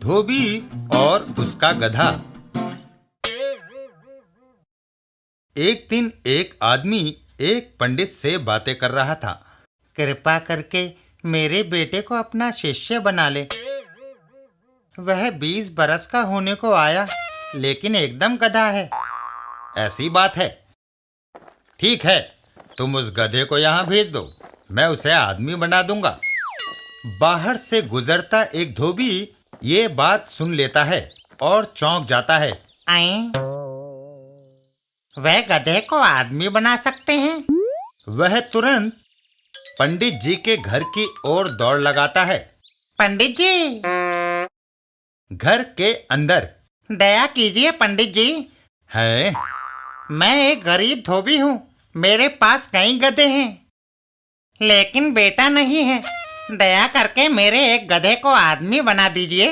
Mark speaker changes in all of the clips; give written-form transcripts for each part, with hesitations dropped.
Speaker 1: धोबी और उसका गधा। एक दिन एक आदमी एक पंडित से बातें कर रहा था। कृपा करके मेरे बेटे को अपना शिष्य बना ले। वह 20 बरस का होने को आया, लेकिन एकदम गधा है। ऐसी बात है? ठीक है, तुम उस गधे को यहाँ भेज दो, मैं उसे आदमी बना दूंगा। बाहर से गुजरता एक धोबी ये बात सुन लेता है और चौंक जाता है। वह गधे को आदमी बना सकते हैं? वह तुरंत पंडित जी के घर की ओर दौड़ लगाता है। पंडित जी! घर के अंदर। दया कीजिए पंडित जी। है? मैं एक गरीब धोबी हूँ, मेरे पास कई गधे हैं, लेकिन बेटा नहीं है। दया करके मेरे एक गधे को आदमी बना दीजिए।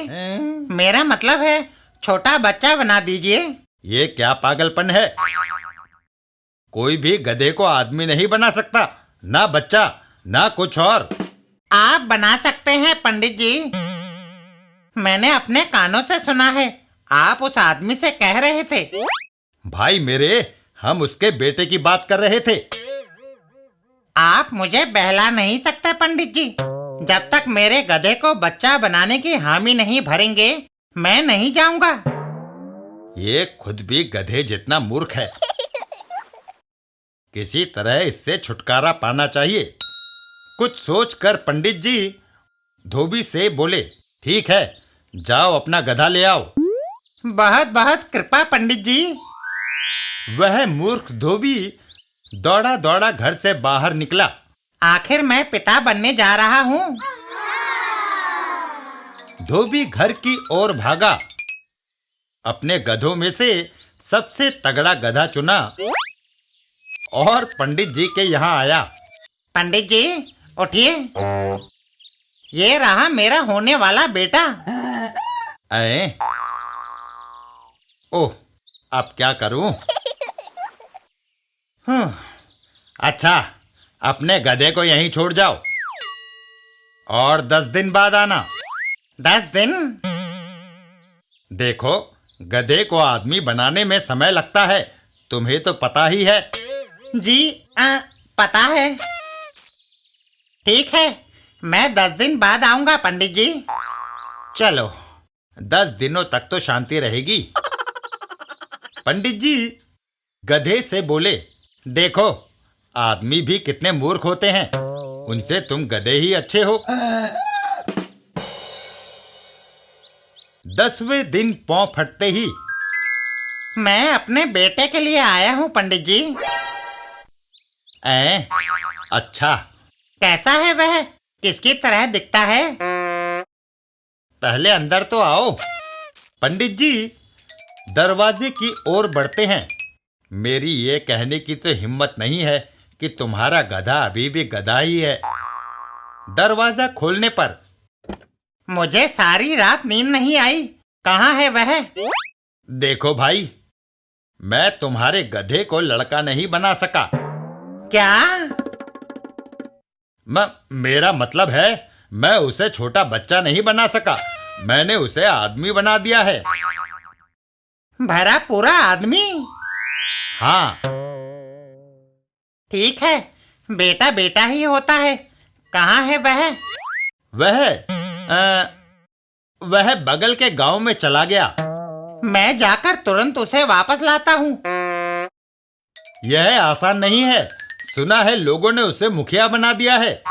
Speaker 1: मेरा मतलब है छोटा बच्चा बना दीजिए। ये क्या पागलपन है? कोई भी गधे को आदमी नहीं बना सकता, ना बच्चा ना कुछ और। आप बना सकते हैं पंडित जी। मैंने अपने कानों से सुना है, आप उस आदमी से कह रहे थे। भाई मेरे, हम उसके बेटे की बात कर रहे थे। आप मुझे बहला नहीं सकते पंडित जी। जब तक मेरे गधे को बच्चा बनाने की हामी नहीं भरेंगे, मैं नहीं जाऊंगा। ये खुद भी गधे जितना मूर्ख है। किसी तरह इससे छुटकारा पाना चाहिए। कुछ सोचकर पंडित जी धोबी से बोले, ठीक है, जाओ अपना गधा ले आओ। बहुत बहुत कृपा पंडित जी। वह मूर्ख धोबी दौड़ा दौड़ा घर से बाहर निकला। आखिर मैं पिता बनने जा रहा हूँ। धोबी घर की ओर भागा। अपने गधों में से सबसे तगड़ा गधा चुना और पंडित जी के यहाँ आया। पंडित जी उठिए, ये रहा मेरा होने वाला बेटा। ओह, अब क्या करूं? अच्छा, अपने गधे को यहीं छोड़ जाओ और 10 दिन बाद आना। 10 दिन? देखो, गधे को आदमी बनाने में समय लगता है, तुम्हें तो पता ही है। जी पता है। ठीक है, मैं 10 दिन बाद आऊंगा पंडित जी। चलो, 10 दिनों तक तो शांति रहेगी। पंडित जी गधे से बोले, देखो, आदमी भी कितने मूर्ख होते हैं, उनसे तुम गधे ही अच्छे हो। 10वें दिन पौ फटते ही, मैं अपने बेटे के लिए आया हूँ पंडित जी। अच्छा, कैसा है वह? किसकी तरह दिखता है? पहले अंदर तो आओ। पंडित जी दरवाजे की ओर बढ़ते हैं। मेरी ये कहने की तो हिम्मत नहीं है कि तुम्हारा गधा अभी भी गधा ही है। दरवाजा खोलने पर, मुझे सारी रात नींद नहीं आई, कहाँ है वह? देखो भाई, मैं तुम्हारे गधे को लड़का नहीं बना सका। क्या? मेरा मतलब है, मैं उसे छोटा बच्चा नहीं बना सका, मैंने उसे आदमी बना दिया है। भरा पूरा आदमी? हाँ। ठीक है, बेटा बेटा ही होता है। कहाँ है वह? वह बगल के गांव में चला गया। मैं जाकर तुरंत उसे वापस लाता हूँ। यह आसान नहीं है, सुना है लोगों ने उसे मुखिया बना दिया है।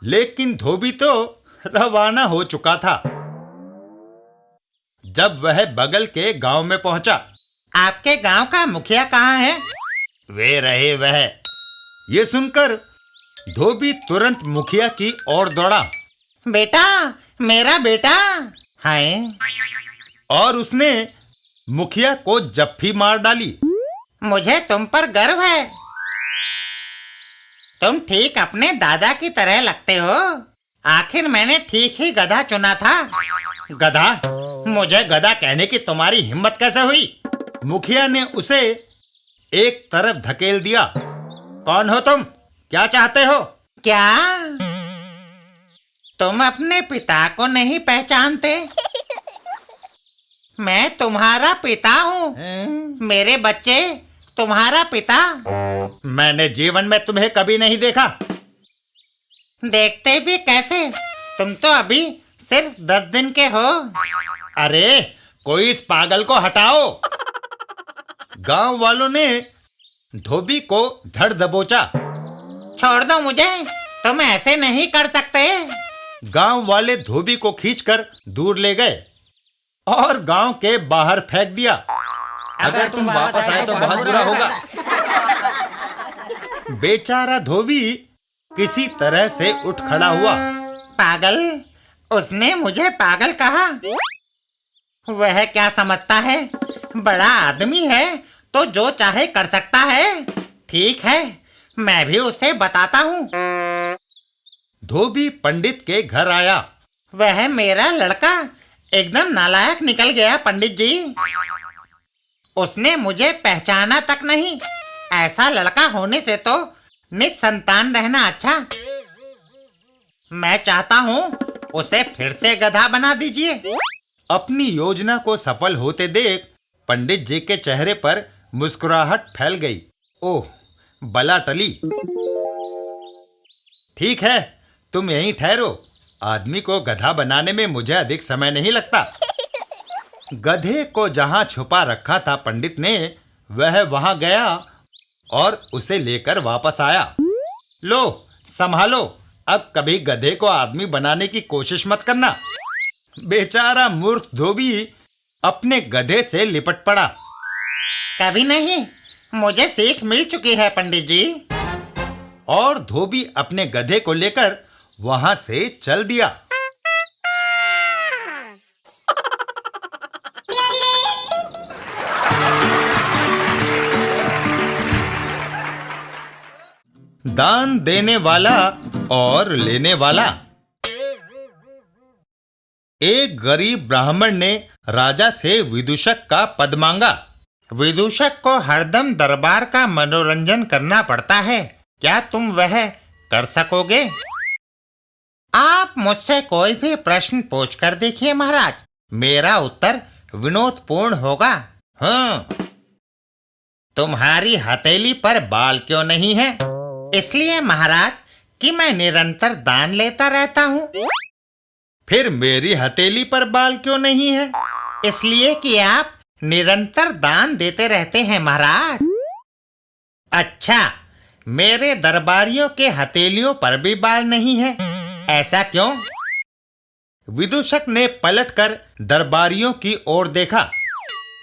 Speaker 1: लेकिन धोबी तो रवाना हो चुका था। जब वह बगल के गांव में पहुंचा। आपके गांव का मुखिया कहाँ है? वे रहे वह। ये सुनकर धोबी तुरंत मुखिया की ओर दौड़ा। बेटा, मेरा बेटा। हाय। और उसने मुखिया को जप्फी मार डाली। मुझे तुम पर गर्व है, तुम ठीक अपने दादा की तरह लगते हो। आखिर मैंने ठीक ही गधा चुना था। गधा? मुझे गधा कहने की तुम्हारी हिम्मत कैसे हुई? मुखिया ने उसे एक तरफ धकेल दिया। कौन हो तुम? क्या चाहते हो? क्या तुम अपने पिता को नहीं पहचानते?
Speaker 2: मैं तुम्हारा पिता हूँ। मेरे बच्चे, तुम्हारा पिता।
Speaker 1: मैंने जीवन में तुम्हें कभी नहीं देखा।
Speaker 2: देखते भी कैसे, तुम तो अभी सिर्फ 10 दिन के हो।
Speaker 1: अरे कोई इस पागल को हटाओ। गांव वालों ने धोबी को धड़ दबोचा।
Speaker 2: छोड़ दो मुझे, तुम ऐसे नहीं कर सकते।
Speaker 1: गांव वाले धोबी को खींचकर दूर ले गए और गांव के बाहर फेंक दिया।
Speaker 3: अगर तुम वापस आए तो बहुत बुरा होगा।
Speaker 1: बेचारा धोबी किसी तरह से उठ खड़ा हुआ।
Speaker 2: पागल, उसने मुझे पागल कहा। वह क्या समझता है, बड़ा आदमी है तो जो चाहे कर सकता है। ठीक है, मैं भी उसे बताता हूँ।
Speaker 1: धोबी पंडित के घर आया।
Speaker 2: वह मेरा लड़का एकदम नालायक निकल गया पंडित जी। उसने मुझे पहचाना तक नहीं। ऐसा लड़का होने से तो निसंतान रहना अच्छा। मैं चाहता हूँ उसे फिर से गधा बना दीजिए।
Speaker 1: अपनी योजना को सफल होते देख पंडित जी के चेहरे पर मुस्कुराहट फैल गई। ओह, बला टली। ठीक है, तुम यहीं ठहरो। आदमी को गधा बनाने में मुझे अधिक समय नहीं लगता। गधे को जहां छुपा रखा था पंडित ने, वह वहां गया और उसे लेकर वापस आया। लो, संभालो, अब कभी गधे को आदमी बनाने की कोशिश मत करना। बेचारा मूर्ख धोबी अपने गधे से लिपट पड़ा।
Speaker 2: कभी नहीं, मुझे सीख मिल चुकी है पंडित जी।
Speaker 1: और धोबी अपने गधे को लेकर वहां से चल दिया। दान देने वाला और लेने वाला। एक गरीब ब्राह्मण ने राजा से विदूषक का पद मांगा।
Speaker 2: विदूषक को हरदम दरबार का मनोरंजन करना पड़ता है। क्या तुम वह कर सकोगे? आप मुझसे कोई भी प्रश्न पूछ कर देखिए महाराज, मेरा उत्तर विनोदपूर्ण होगा।
Speaker 1: हाँ।
Speaker 2: तुम्हारी हथेली पर बाल क्यों नहीं है? इसलिए महाराज कि मैं निरंतर दान लेता रहता हूँ।
Speaker 1: फिर मेरी हथेली पर बाल क्यों नहीं है?
Speaker 2: इसलिए कि आप निरंतर दान देते रहते हैं महाराज। अच्छा, मेरे दरबारियों के हथेलियों पर भी बाल नहीं है, ऐसा क्यों?
Speaker 1: विदूषक ने पलटकर दरबारियों की ओर देखा।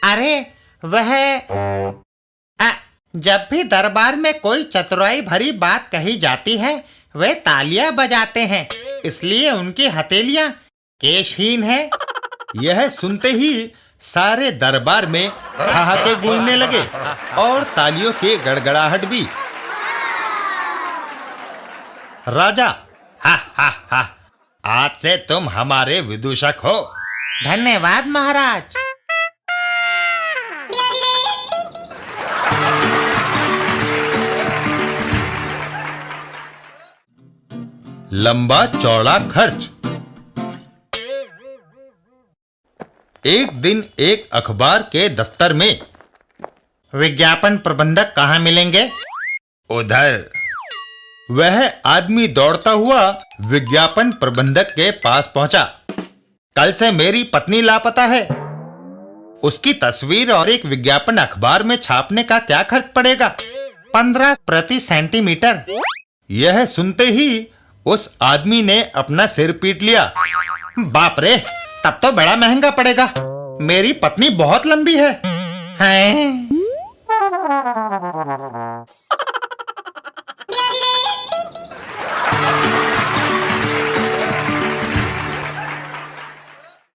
Speaker 2: अरे वह जब भी दरबार में कोई चतुराई भरी बात कही जाती है, वे तालियां बजाते हैं, इसलिए उनकी हथेलियां केशहीन है।
Speaker 1: यह सुनते ही सारे दरबार में ठहाके गूंजने लगे और तालियों की गड़गड़ाहट भी। राजा, हा हा हा, आज से तुम हमारे विदूषक हो।
Speaker 2: धन्यवाद महाराज।
Speaker 1: लंबा चौड़ा खर्च। एक दिन एक अखबार के दफ्तर में।
Speaker 2: विज्ञापन प्रबंधक कहाँ मिलेंगे?
Speaker 1: उधर। वह आदमी दौड़ता हुआ विज्ञापन प्रबंधक के पास पहुंचा। कल से मेरी पत्नी लापता है। उसकी तस्वीर और एक विज्ञापन अखबार में छापने का क्या खर्च पड़ेगा?
Speaker 2: 15 प्रति सेंटीमीटर।
Speaker 1: यह सुनते ही उस आदमी ने अपना सिर पीट लिया।
Speaker 2: बाप रे, तब तो बड़ा महंगा पड़ेगा। मेरी पत्नी बहुत लंबी है।